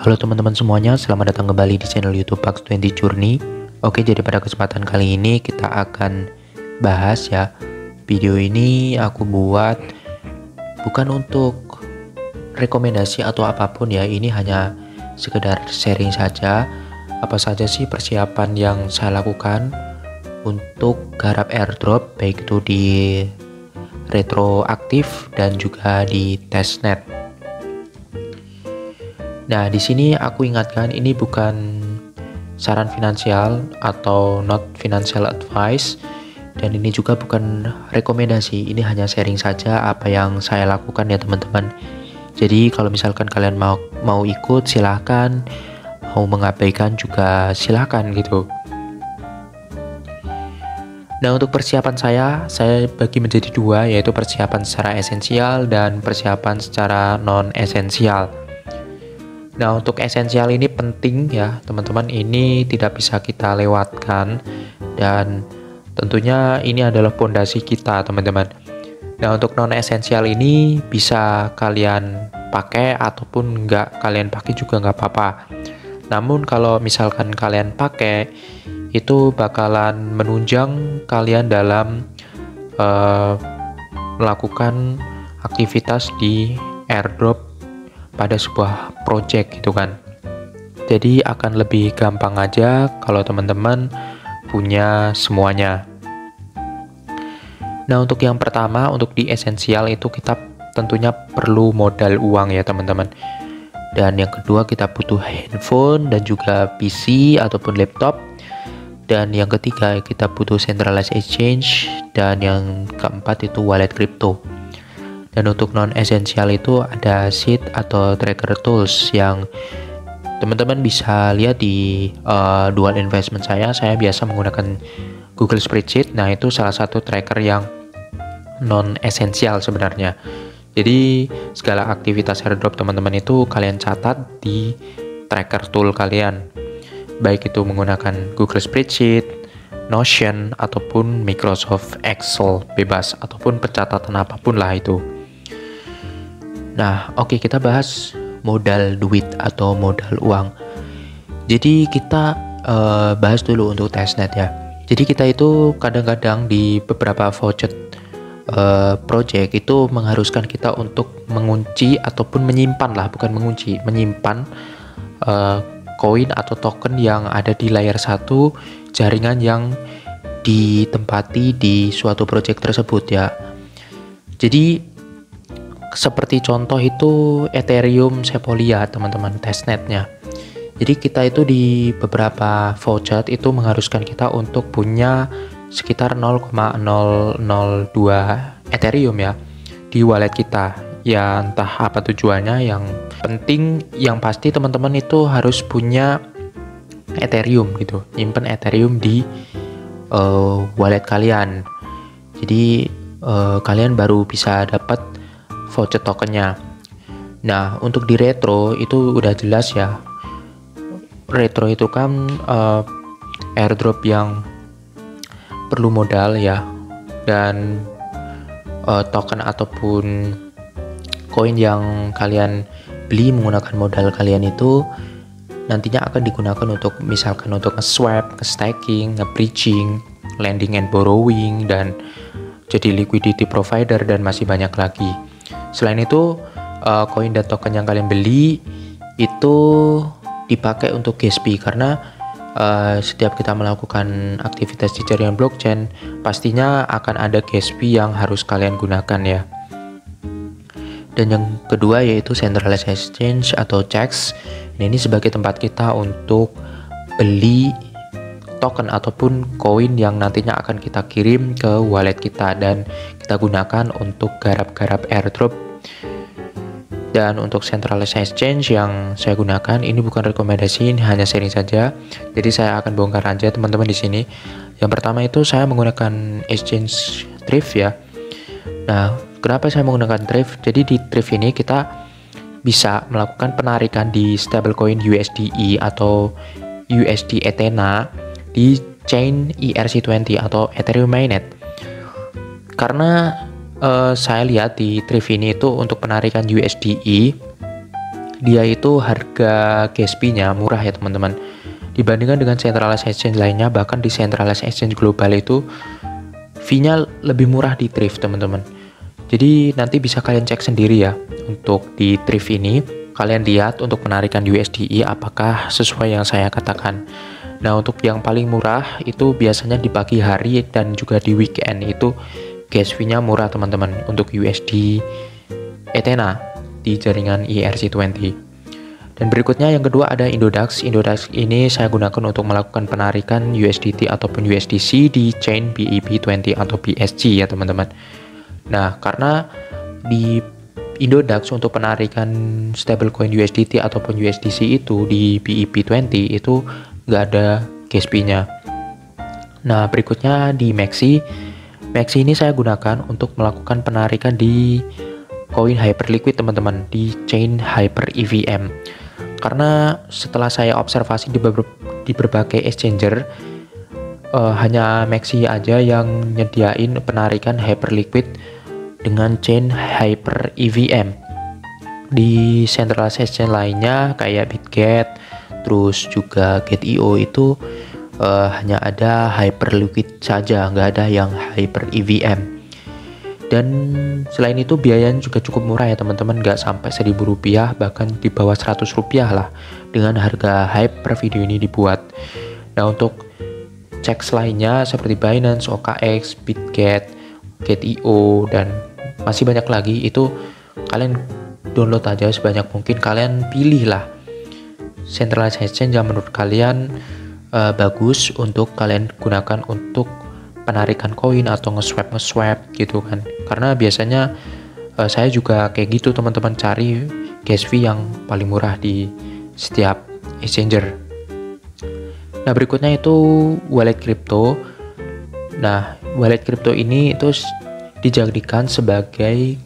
Halo teman-teman semuanya, selamat datang kembali di channel YouTube Pax20 Journey. Oke, jadi pada kesempatan kali ini kita akan bahas ya. Video ini aku buat bukan untuk rekomendasi atau apapun ya. Ini hanya sekedar sharing saja. Apa saja sih persiapan yang saya lakukan untuk garap airdrop, baik itu di retroaktif dan juga di testnet. Nah, di sini aku ingatkan ini bukan saran finansial atau not financial advice, dan ini juga bukan rekomendasi. Ini hanya sharing saja apa yang saya lakukan ya teman-teman. Jadi kalau misalkan kalian mau ikut silahkan, mau mengabaikan juga silahkan gitu. Nah, untuk persiapan saya bagi menjadi dua, yaitu persiapan secara esensial dan persiapan secara non esensial. Nah, untuk esensial ini penting ya teman-teman, ini tidak bisa kita lewatkan dan tentunya ini adalah pondasi kita teman-teman. Nah, untuk non esensial ini bisa kalian pakai ataupun nggak kalian pakai juga nggak apa-apa. Namun kalau misalkan kalian pakai, itu bakalan menunjang kalian dalam melakukan aktivitas di airdrop pada sebuah project gitu kan. Jadi akan lebih gampang aja kalau teman-teman punya semuanya. Nah, untuk yang pertama, untuk di esensial itu kita tentunya perlu modal uang ya teman-teman. Dan yang kedua kita butuh handphone dan juga PC ataupun laptop. Dan yang ketiga kita butuh centralized exchange, dan yang keempat itu wallet crypto. Dan untuk non-esensial itu ada seed atau tracker tools yang teman-teman bisa lihat di dual investment saya. Saya biasa menggunakan Google Spreadsheet. Nah, itu salah satu tracker yang non-esensial sebenarnya. Jadi segala aktivitas airdrop teman-teman itu kalian catat di tracker tool kalian. Baik itu menggunakan Google Spreadsheet, Notion, ataupun Microsoft Excel bebas, ataupun pencatatan apapun lah itu. Nah, oke, kita bahas modal duit atau modal uang. Jadi kita bahas dulu untuk testnet ya. Jadi kita itu kadang-kadang di beberapa voucher project itu mengharuskan kita untuk mengunci ataupun menyimpan lah, bukan mengunci, menyimpan koin atau token yang ada di layer 1 jaringan yang ditempati di suatu project tersebut ya. Jadi seperti contoh itu Ethereum Sepolia teman-teman, testnetnya. Jadi kita itu di beberapa voucher itu mengharuskan kita untuk punya sekitar 0,002 Ethereum ya di wallet kita. Ya entah apa tujuannya, yang penting yang pasti teman-teman itu harus punya Ethereum gitu, nyimpen Ethereum di wallet kalian. Jadi kalian baru bisa dapat voucher tokennya. Nah, untuk di retro itu udah jelas ya. Retro itu kan airdrop yang perlu modal ya, dan token ataupun koin yang kalian beli menggunakan modal kalian itu nantinya akan digunakan untuk misalkan untuk nge-swap, nge-staking, nge-bridging, lending and borrowing, dan jadi liquidity provider, dan masih banyak lagi. Selain itu, koin dan token yang kalian beli itu dipakai untuk gas fee, karena setiap kita melakukan aktivitas di jaringan blockchain pastinya akan ada gas fee yang harus kalian gunakan ya. Dan yang kedua yaitu centralized exchange atau CEX. Nah, ini sebagai tempat kita untuk beli token ataupun koin yang nantinya akan kita kirim ke wallet kita dan kita gunakan untuk garap-garap airdrop. Dan untuk centralized exchange yang saya gunakan ini bukan rekomendasi, ini hanya sharing saja. Jadi saya akan bongkar aja teman-teman di sini. Yang pertama itu saya menggunakan exchange Thrift ya. Nah, kenapa saya menggunakan Thrift? Jadi di Thrift ini kita bisa melakukan penarikan di stablecoin USDE atau USD Ethena di chain ERC20 atau Ethereum Mainnet. Karena saya lihat di Thrift ini itu untuk penarikan USDE dia itu harga gas fee-nya murah ya teman-teman. Dibandingkan dengan centralized exchange lainnya, bahkan di centralized exchange global itu fee-nya lebih murah di Thrift teman-teman. Jadi nanti bisa kalian cek sendiri ya untuk di Thrift ini. Kalian lihat untuk penarikan USDI apakah sesuai yang saya katakan. Nah, untuk yang paling murah itu biasanya di pagi hari dan juga di weekend itu gas fee-nya murah teman-teman untuk USD Ethena di jaringan ERC20. Dan berikutnya yang kedua ada Indodax. Indodax ini saya gunakan untuk melakukan penarikan USDT ataupun USDC di chain BEP20 atau BSC ya teman-teman. Nah, karena di Indodax untuk penarikan stablecoin USDT ataupun USDC itu di BEP20 itu nggak ada gas fee-nya. Nah, berikutnya di Maxi. Maxi ini saya gunakan untuk melakukan penarikan di koin Hyperliquid teman-teman, di chain Hyper EVM. Karena setelah saya observasi di berbagai exchanger, hanya Maxi aja yang nyediain penarikan Hyperliquid dengan chain Hyper EVM. Di centralized exchange lainnya kayak Bitget, terus juga Get.io itu hanya ada Hyperliquid saja, nggak ada yang Hyper EVM. Dan selain itu biayanya juga cukup murah ya teman-teman, nggak sampai Rp1.000, bahkan di bawah Rp100 lah dengan harga hype per video ini dibuat. Nah, untuk cek lainnya seperti Binance, OKX, Bitget, Get.io, dan masih banyak lagi, itu kalian download aja sebanyak mungkin. Kalian pilih lah centralized exchange yang menurut kalian bagus untuk kalian gunakan untuk penarikan koin atau nge-swap gitu kan. Karena biasanya saya juga kayak gitu teman-teman, cari gas fee yang paling murah di setiap exchanger. Nah, berikutnya itu wallet crypto. Nah, wallet crypto ini itu dijadikan sebagai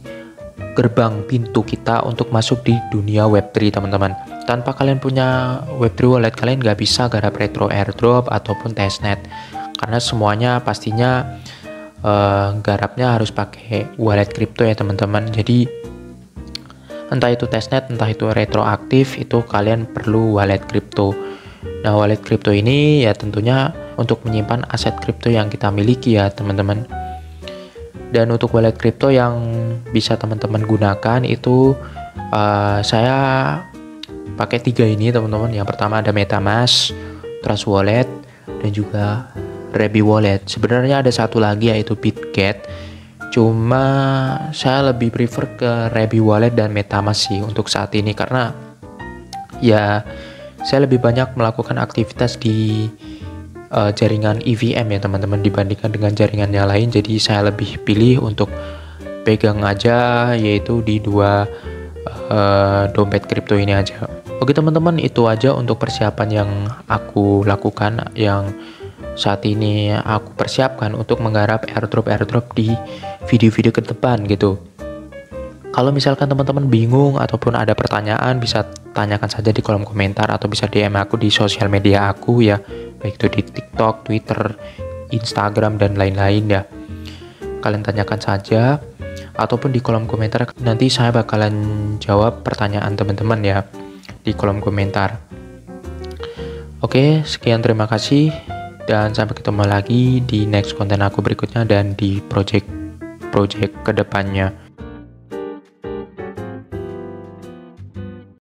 gerbang pintu kita untuk masuk di dunia Web3 teman-teman. Tanpa kalian punya Web3 wallet, kalian nggak bisa garap retro airdrop ataupun testnet, karena semuanya pastinya garapnya harus pakai wallet crypto ya teman-teman. Jadi entah itu testnet, entah itu retroaktif, itu kalian perlu wallet crypto. Nah, wallet crypto ini ya tentunya untuk menyimpan aset crypto yang kita miliki ya teman-teman. Dan untuk wallet crypto yang bisa teman-teman gunakan itu saya pakai 3 ini teman-teman. Yang pertama ada MetaMask, Trust Wallet, dan juga Rebi Wallet. Sebenarnya ada satu lagi yaitu Bitget, cuma saya lebih prefer ke Rebi Wallet dan MetaMask sih untuk saat ini, karena ya saya lebih banyak melakukan aktivitas di jaringan EVM ya teman-teman dibandingkan dengan jaringan yang lain. Jadi saya lebih pilih untuk pegang aja yaitu di 2 dompet kripto ini aja. Oke teman-teman, itu aja untuk persiapan yang aku lakukan, yang saat ini aku persiapkan untuk menggarap airdrop di video-video ke depan gitu. Kalau misalkan teman-teman bingung ataupun ada pertanyaan, bisa tanyakan saja di kolom komentar atau bisa DM aku di sosial media aku ya, baik itu di TikTok, Twitter, Instagram, dan lain-lain ya. Kalian tanyakan saja ataupun di kolom komentar, nanti saya bakalan jawab pertanyaan teman-teman ya di kolom komentar. Oke, sekian, terima kasih, dan sampai ketemu lagi di next konten aku berikutnya dan di project kedepannya.